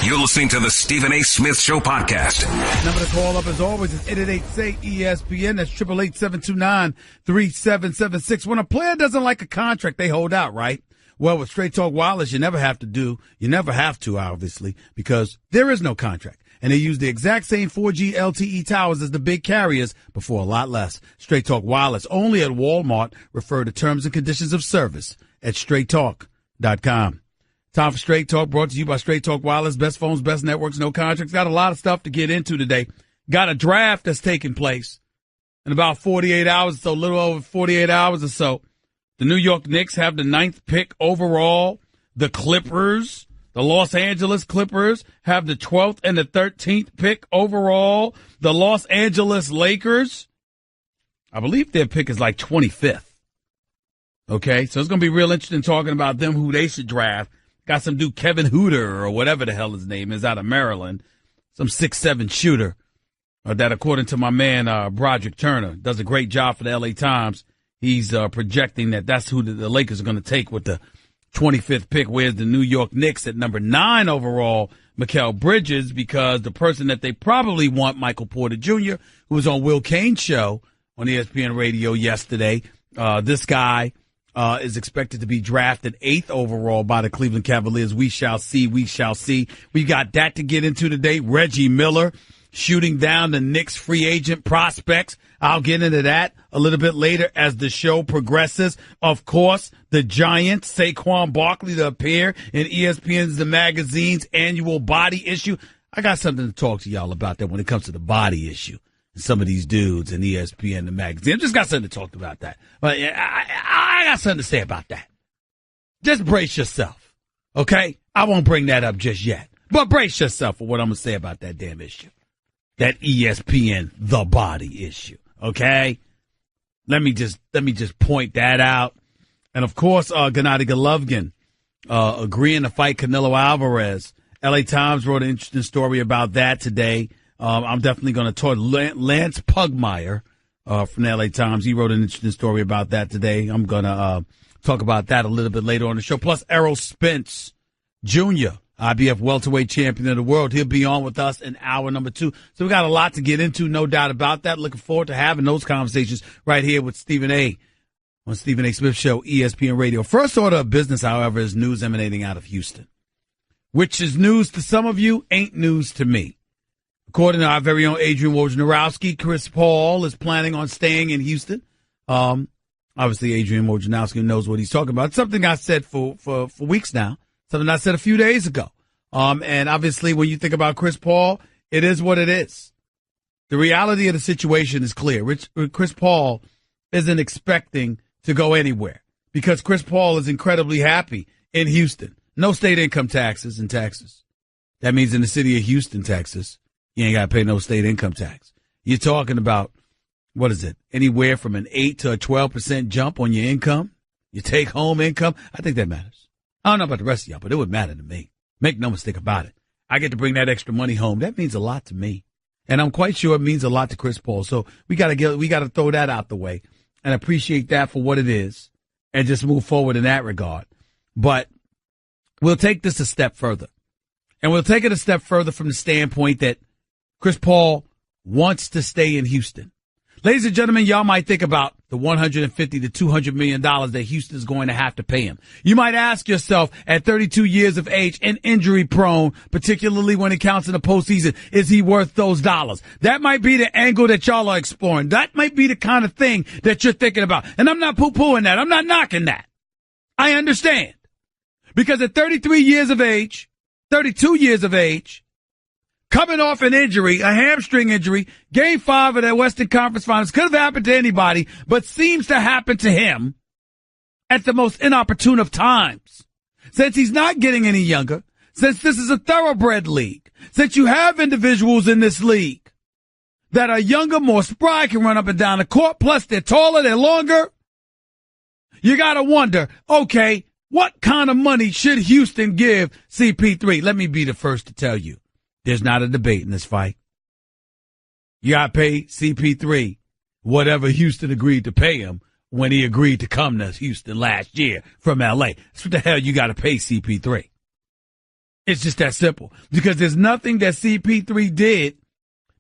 You're listening to the Stephen A. Smith Show podcast. Number to call up as always is 888-SAY-ESPN. That's 888-729-3776. When a player doesn't like a contract, they hold out, right? Well, with Straight Talk Wireless, you never have to, obviously, because there is no contract. And they use the exact same 4G LTE towers as the big carriers, but for a lot less. Straight Talk Wireless, only at Walmart. Refer to terms and conditions of service at straighttalk.com. Time for Straight Talk, brought to you by Straight Talk Wireless. Best phones, best networks, no contracts. Got a lot of stuff to get into today. Got a draft that's taking place in about 48 hours, so a little over 48 hours or so. The New York Knicks have the 9th pick overall. The Clippers, the Los Angeles Clippers, have the 12th and the 13th pick overall. The Los Angeles Lakers, I believe their pick is like 25th. Okay, so it's going to be real interesting talking about them, who they should draft. Got some dude, Kevin Hooter, or whatever the hell his name is, out of Maryland. Some 6'7" shooter that, according to my man, Broderick Turner, does a great job for the LA Times. He's projecting that that's who the Lakers are going to take with the 25th pick. Where's the New York Knicks at number 9 overall, Mikal Bridges, because the person that they probably want, Michael Porter Jr., who was on Will Cain's show on ESPN Radio yesterday. This guy is expected to be drafted 8th overall by the Cleveland Cavaliers. We shall see. We shall see. We got that to get into today. Reggie Miller shooting down the Knicks free agent prospects. I'll get into that a little bit later as the show progresses. Of course, the Giants, Saquon Barkley, to appear in ESPN's The Magazine's annual body issue. I got something to talk to y'all about that when it comes to the body issue. Some of these dudes in ESPN, The Magazine. I just got something to talk about that. But I got something to say about that. Just brace yourself, okay? I won't bring that up just yet. But brace yourself for what I'm going to say about that damn issue. That ESPN, The Body issue, okay? Let me just point that out. And, of course, Gennady Golovkin agreeing to fight Canelo Alvarez. LA Times wrote an interesting story about that today. I'm definitely going to talk Lance Pugmire from the LA Times. He wrote an interesting story about that today. I'm going to talk about that a little bit later on the show. Plus, Errol Spence Jr., IBF welterweight champion of the world. He'll be on with us in hour number 2. So we got a lot to get into, no doubt about that. Looking forward to having those conversations right here with Stephen A. on Stephen A. Smith Show, ESPN Radio. First order of business, however, is news emanating out of Houston, which is news to some of you, ain't news to me. According to our very own Adrian Wojnarowski, Chris Paul is planning on staying in Houston. Obviously, Adrian Wojnarowski knows what he's talking about. It's something I said for weeks now, something I said a few days ago. And obviously, when you think about Chris Paul, it is what it is. The reality of the situation is clear. Chris Paul isn't expecting to go anywhere because Chris Paul is incredibly happy in Houston. No state income taxes in Texas. That means in the city of Houston, Texas, you ain't got to pay no state income tax. You're talking about, what is it, anywhere from an 8 to a 12% jump on your income, your take-home income. I think that matters. I don't know about the rest of y'all, but it would matter to me. Make no mistake about it. I get to bring that extra money home. That means a lot to me. And I'm quite sure it means a lot to Chris Paul. So we got to throw that out the way and appreciate that for what it is and just move forward in that regard. But we'll take this a step further. And we'll take it a step further from the standpoint that Chris Paul wants to stay in Houston. Ladies and gentlemen, y'all might think about the $150 to $200 million that Houston's going to have to pay him. You might ask yourself, at 32 years of age and injury prone, particularly when it counts in the postseason, is he worth those dollars? That might be the angle that y'all are exploring. That might be the kind of thing that you're thinking about. And I'm not poo-pooing that. I'm not knocking that. I understand. Because at 32 years of age, coming off an injury, a hamstring injury, Game 5 of that Western Conference Finals, could have happened to anybody, but seems to happen to him at the most inopportune of times. Since he's not getting any younger, since this is a thoroughbred league, since you have individuals in this league that are younger, more spry, can run up and down the court, plus they're taller, they're longer, you gotta wonder, okay, what kind of money should Houston give CP3? Let me be the first to tell you. There's not a debate in this fight. You got to pay CP3 whatever Houston agreed to pay him when he agreed to come to Houston last year from L.A. That's what the hell you got to pay CP3. It's just that simple. Because there's nothing that CP3 did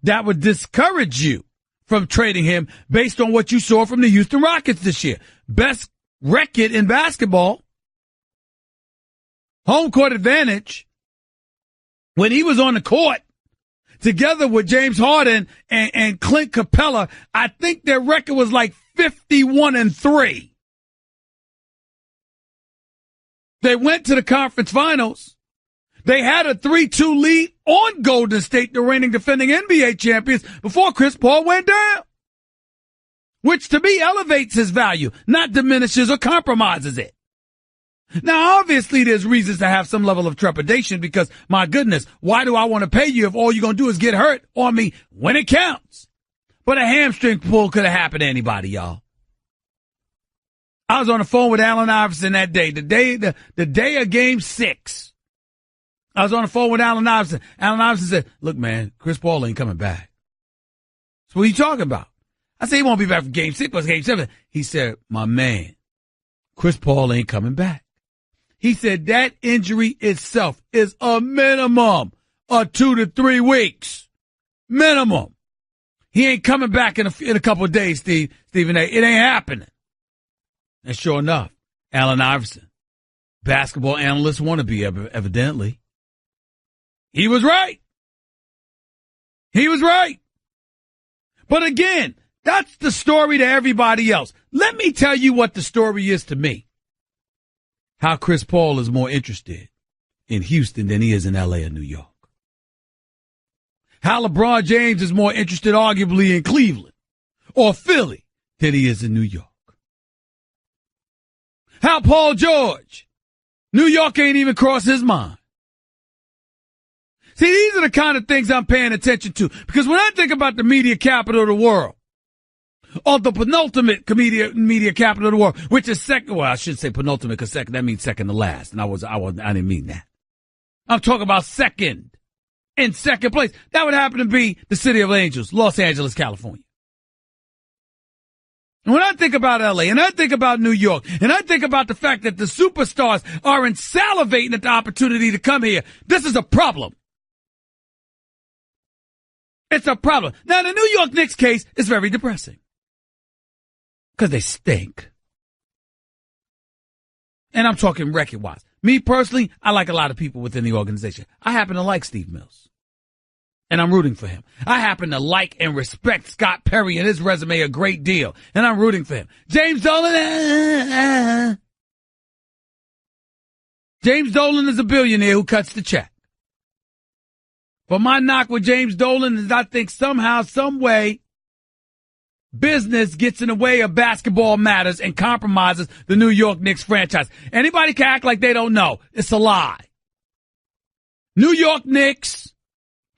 that would discourage you from trading him based on what you saw from the Houston Rockets this year. Best record in basketball. Home court advantage. When he was on the court, together with James Harden and Clint Capella, I think their record was like 51-3. They went to the conference finals. They had a 3-2 lead on Golden State, the reigning defending NBA champions, before Chris Paul went down. Which to me elevates his value, not diminishes or compromises it. Now, obviously, there's reasons to have some level of trepidation because, my goodness, why do I want to pay you if all you're going to do is get hurt on me when it counts? But a hamstring pull could have happened to anybody, y'all. I was on the phone with Allen Iverson that day, the day of Game 6. I was on the phone with Allen Iverson. Allen Iverson said, look, man, Chris Paul ain't coming back. So what are you talking about? I said, he won't be back for Game 6, but Game 7. He said, my man, Chris Paul ain't coming back. He said that injury itself is a minimum of 2 to 3 weeks. Minimum. He ain't coming back in a couple of days, Stephen A. It ain't happening. And sure enough, Allen Iverson, basketball analyst wannabe, evidently. He was right. He was right. But again, that's the story to everybody else. Let me tell you what the story is to me. How Chris Paul is more interested in Houston than he is in L.A. or New York. How LeBron James is more interested arguably in Cleveland or Philly than he is in New York. How Paul George, New York ain't even crossed his mind. See, these are the kind of things I'm paying attention to. Because when I think about the media capital of the world, or the penultimate media capital of the world, which is second, well, I should say penultimate because second, that means second to last. And I didn't mean that. I'm talking about second. In second place. That would happen to be the City of Angels, Los Angeles, California. And when I think about LA and I think about New York and I think about the fact that the superstars aren't salivating at the opportunity to come here, this is a problem. It's a problem. Now, the New York Knicks case is very depressing. Because they stink. And I'm talking record-wise. Me personally, I like a lot of people within the organization. I happen to like Steve Mills. And I'm rooting for him. I happen to like and respect Scott Perry and his resume a great deal. And I'm rooting for him. James Dolan, James Dolan is a billionaire who cuts the check. But my knock with James Dolan is I think somehow, some way, business gets in the way of basketball matters and compromises the New York Knicks franchise. Anybody can act like they don't know. It's a lie. New York Knicks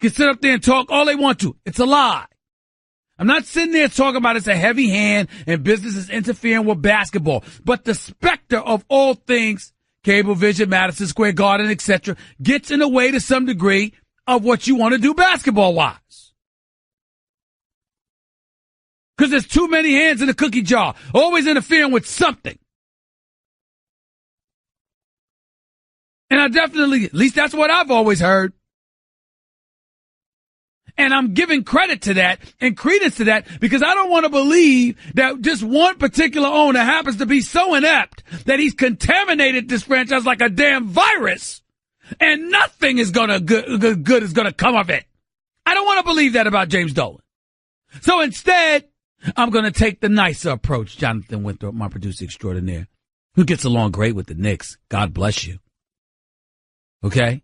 can sit up there and talk all they want to. It's a lie. I'm not sitting there talking about it's a heavy hand and business is interfering with basketball. But the specter of all things, Cablevision, Madison Square Garden, etc., gets in the way to some degree of what you want to do basketball-wise. Because there's too many hands in the cookie jar, always interfering with something. And I definitely, at least that's what I've always heard. And I'm giving credit to that and credence to that because I don't want to believe that just one particular owner happens to be so inept that he's contaminated this franchise like a damn virus and nothing is good is gonna come of it. I don't want to believe that about James Dolan. So instead, I'm going to take the nicer approach, Jonathan Winthrop, my producer extraordinaire, who gets along great with the Knicks. God bless you. Okay?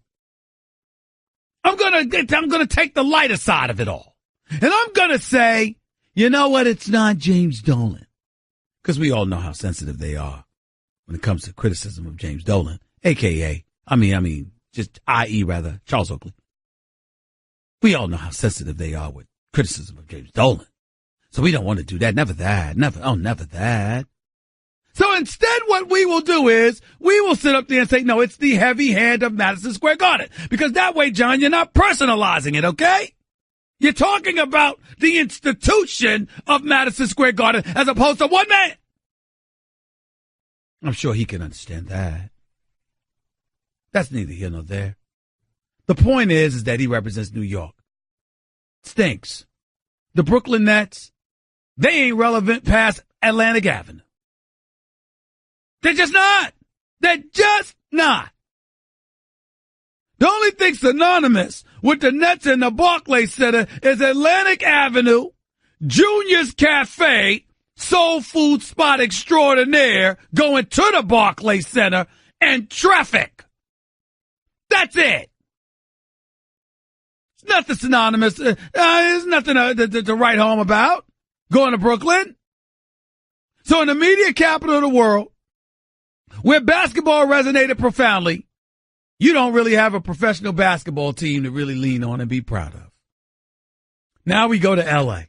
I'm going to take the lighter side of it all. And I'm going to say, you know what? It's not James Dolan. Because we all know how sensitive they are when it comes to criticism of James Dolan, a.k.a., Charles Oakley. We all know how sensitive they are with criticism of James Dolan. So we don't want to do that. Never that. Never that. So instead what we will do is we will sit up there and say, no, it's the heavy hand of Madison Square Garden. Because that way, John, you're not personalizing it, okay? You're talking about the institution of Madison Square Garden as opposed to one man. I'm sure he can understand that. That's neither here nor there. The point is that he represents New York. Stinks. The Brooklyn Nets, they ain't relevant past Atlantic Avenue. They're just not. They're just not. The only thing synonymous with the Nets and the Barclays Center is Atlantic Avenue, Junior's Cafe, soul food spot extraordinaire, going to the Barclays Center, and traffic. That's it. It's nothing synonymous. There's nothing to write home about going to Brooklyn. So in the media capital of the world, where basketball resonated profoundly, you don't really have a professional basketball team to really lean on and be proud of. Now we go to L.A.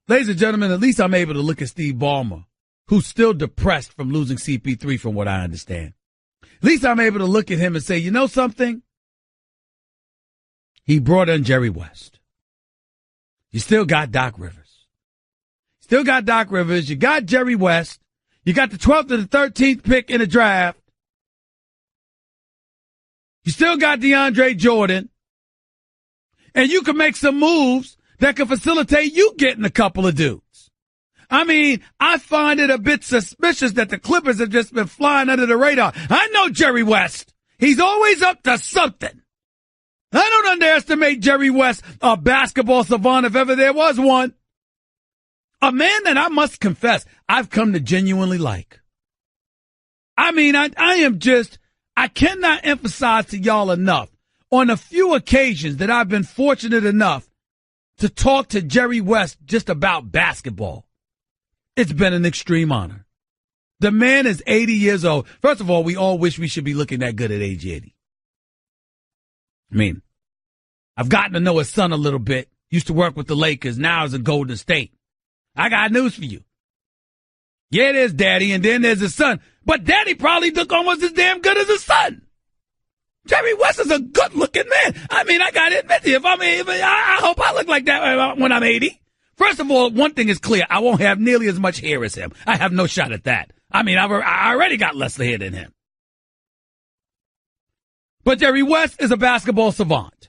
Ladies and gentlemen, at least I'm able to look at Steve Ballmer, who's still depressed from losing CP3 from what I understand. At least I'm able to look at him and say, you know something? He brought in Jerry West. You still got Doc Rivers. Still got Doc Rivers. You got Jerry West. You got the 12th and the 13th pick in the draft. You still got DeAndre Jordan. And you can make some moves that can facilitate you getting a couple of dudes. I mean, I find it a bit suspicious that the Clippers have just been flying under the radar. I know Jerry West. He's always up to something. I don't underestimate Jerry West, a basketball savant if ever there was one. A man that I must confess I've come to genuinely like. I mean, I cannot emphasize to y'all enough on a few occasions that I've been fortunate enough to talk to Jerry West just about basketball. It's been an extreme honor. The man is 80 years old. First of all, we all wish we should be looking that good at age 80. I mean, I've gotten to know his son a little bit. Used to work with the Lakers. Now he's in Golden State. I got news for you. Yeah, there's Daddy, and then there's his son. But Daddy probably look almost as damn good as his son. Jerry West is a good-looking man. I mean, I got to admit to you, I hope I look like that when I'm 80. First of all, one thing is clear. I won't have nearly as much hair as him. I have no shot at that. I mean, I already got less hair than him. But Jerry West is a basketball savant,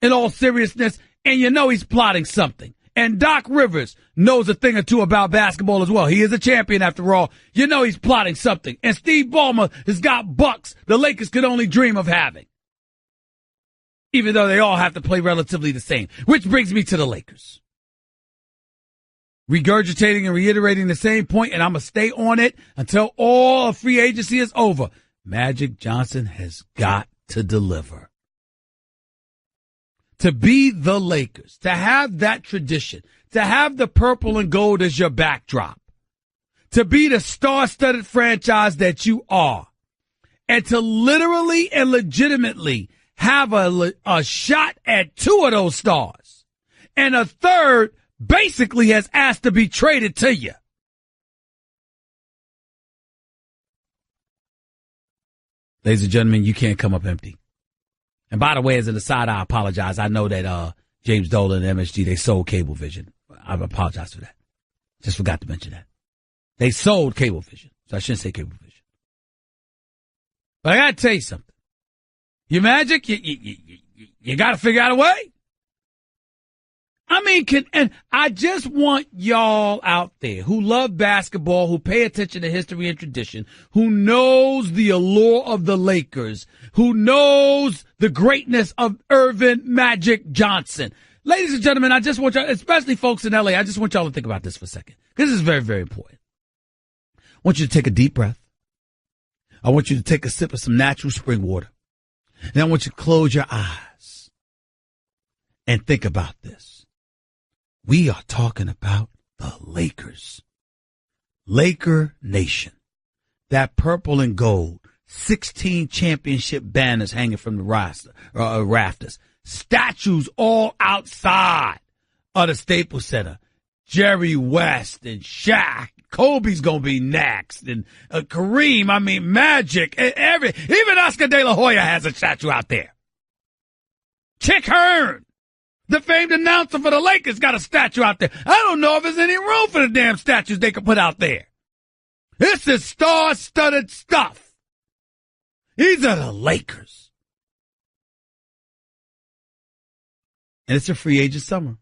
in all seriousness, and you know he's plotting something. And Doc Rivers knows a thing or two about basketball as well. He is a champion after all. You know he's plotting something. And Steve Ballmer has got bucks the Lakers could only dream of having. Even though they all have to play relatively the same. Which brings me to the Lakers. Regurgitating and reiterating the same point, and I'm going to stay on it until all of free agency is over. Magic Johnson has got to deliver. To be the Lakers, to have that tradition, to have the purple and gold as your backdrop, to be the star-studded franchise that you are, and to literally and legitimately have a shot at two of those stars, and a third basically has asked to be traded to you. Ladies and gentlemen, you can't come up empty. And by the way, as an aside, I apologize. I know that James Dolan and MSG, they sold Cablevision. I apologize for that. Just forgot to mention that. They sold Cablevision. So I shouldn't say Cablevision. But I got to tell you something. Your Magic, you got to figure out a way. I mean, and I just want y'all out there who love basketball, who pay attention to history and tradition, who knows the allure of the Lakers, who knows the greatness of Irvin Magic Johnson. Ladies and gentlemen, I just want y'all, especially folks in LA, I just want y'all to think about this for a second. Because this is very, very important. I want you to take a deep breath. I want you to take a sip of some natural spring water. And I want you to close your eyes and think about this. We are talking about the Lakers. Laker Nation. That purple and gold. 16 championship banners hanging from the rafters. Statues all outside of the Staples Center. Jerry West and Shaq. Kobe's going to be next. And Kareem, Magic. Even Oscar De La Hoya has a statue out there. Chick Hearn, the famed announcer for the Lakers, got a statue out there. I don't know if there's any room for the damn statues they could put out there. This is star-studded stuff. These are the Lakers. And it's a free agent summer.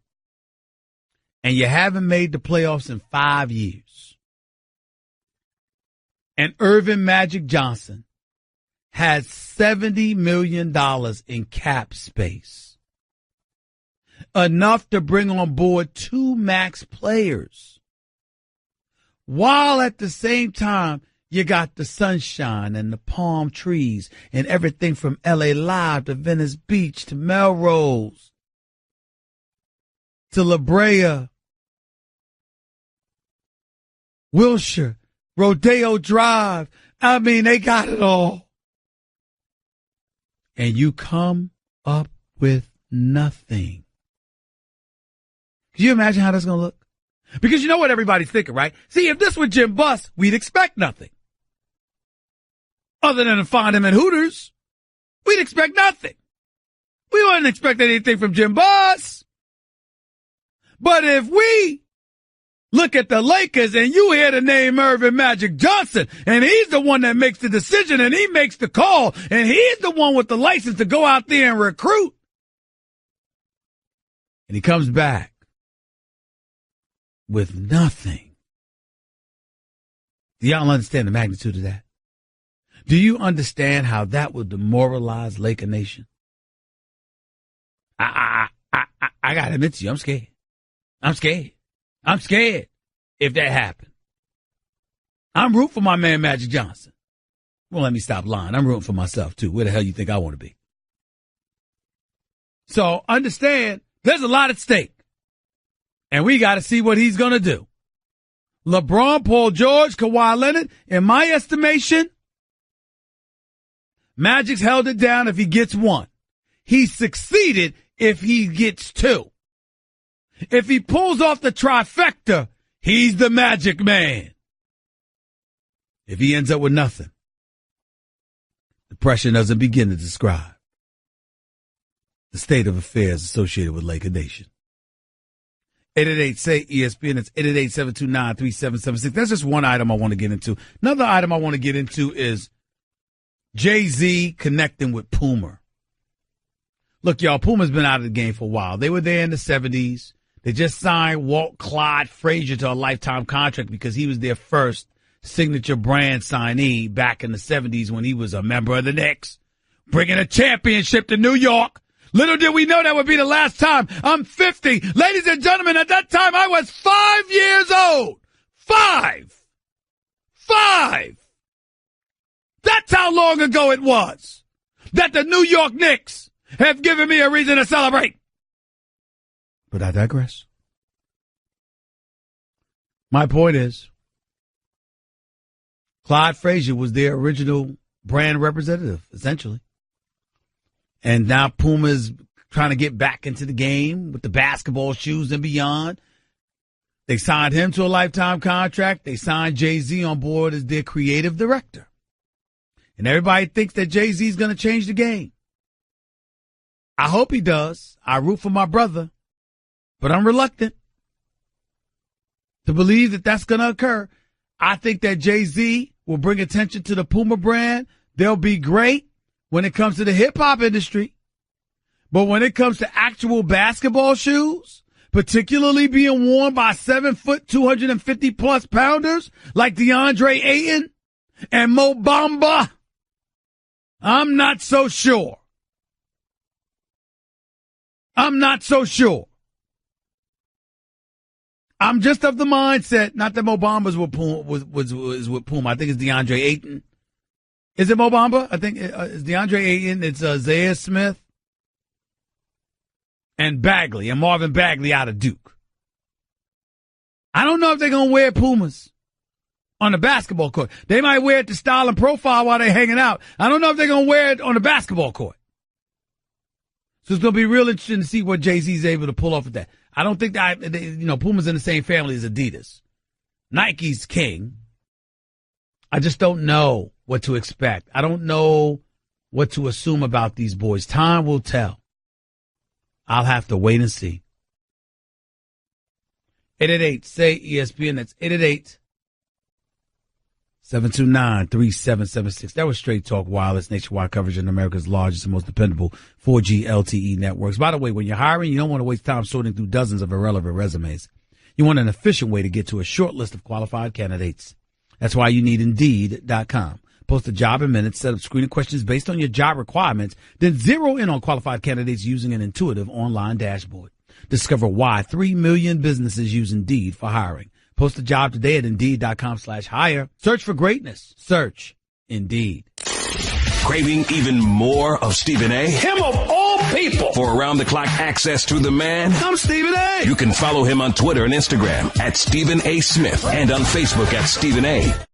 And you haven't made the playoffs in 5 years. And Irvin Magic Johnson has $70 million in cap space. Enough to bring on board 2 max players. While at the same time, you got the sunshine and the palm trees and everything from LA Live to Venice Beach to Melrose to La Brea, Wilshire, Rodeo Drive. I mean, they got it all. And you come up with nothing. Can you imagine how that's going to look? Because you know what everybody's thinking, right? See, if this were Jim Buss, we'd expect nothing. Other than to find him in Hooters, we'd expect nothing. We wouldn't expect anything from Jim Buss. But if we look at the Lakers and you hear the name Irvin Magic Johnson, and he's the one that makes the decision and he makes the call, and he's the one with the license to go out there and recruit, and he comes back with nothing. Do y'all understand the magnitude of that? Do you understand how that would demoralize Laker Nation? I gotta admit to you, I'm scared. I'm scared if that happened. I'm rooting for my man Magic Johnson. Well, let me stop lying. I'm rooting for myself too. Where the hell you think I want to be? So understand, there's a lot at stake. And we got to see what he's going to do. LeBron, Paul George, Kawhi Leonard, in my estimation, Magic's held it down if he gets 1. He succeeded if he gets 2. If he pulls off the trifecta, he's the Magic Man. If he ends up with nothing, the pressure doesn't begin to describe the state of affairs associated with Laker Nation. 888-SAY-ESPN. It's 888-729-3776. That's just one item I want to get into. Another item I want to get into is Jay-Z connecting with Puma. Look, y'all, Puma's been out of the game for a while. They were there in the 70s. They just signed Walt Clyde Frazier to a lifetime contract because he was their first signature brand signee back in the 70s when he was a member of the Knicks, bringing a championship to New York. Little did we know that would be the last time. I'm 50. Ladies and gentlemen, at that time I was 5 years old. 5. That's how long ago it was that the New York Knicks have given me a reason to celebrate. But I digress. My point is, Clyde Frazier was their original brand representative, essentially. And now Puma's trying to get back into the game with the basketball shoes and beyond. They signed him to a lifetime contract. They signed Jay-Z on board as their creative director. And everybody thinks that Jay-Z's going to change the game. I hope he does. I root for my brother. But I'm reluctant to believe that that's going to occur. I think that Jay-Z will bring attention to the Puma brand. They'll be great when it comes to the hip-hop industry. But when it comes to actual basketball shoes, particularly being worn by 7-foot, 250-plus pounders like DeAndre Ayton and Mo Bamba, I'm not so sure. I'm just of the mindset, not that Mo Bamba's with Puma, was with Puma. I think it's DeAndre Ayton. Is it Mo Bamba? I think it's DeAndre Ayton. It's Zaire Smith and Bagley, and Marvin Bagley out of Duke. I don't know if they're going to wear Pumas on the basketball court. They might wear it to style and profile while they're hanging out. I don't know if they're going to wear it on the basketball court. So it's going to be real interesting to see what Jay-Z's able to pull off with that. I don't think that, Puma's in the same family as Adidas. Nike's king. I just don't know what to expect. I don't know what to assume about these boys. Time will tell. I'll have to wait and see. 888-SAY-ESPN. That's 729-3776. That was Straight Talk Wireless, nationwide coverage in America's largest and most dependable 4G LTE networks. By the way, when you're hiring, you don't want to waste time sorting through dozens of irrelevant resumes. You want an efficient way to get to a short list of qualified candidates. That's why you need Indeed.com. Post a job in minutes, set up screening questions based on your job requirements, then zero in on qualified candidates using an intuitive online dashboard. Discover why 3 million businesses use Indeed for hiring. Post a job today at Indeed.com/hire. Search for greatness. Search Indeed. Craving even more of Stephen A? Him of all people! For around-the-clock access to the man? I'm Stephen A! You can follow him on Twitter and Instagram at Stephen A. Smith and on Facebook at Stephen A.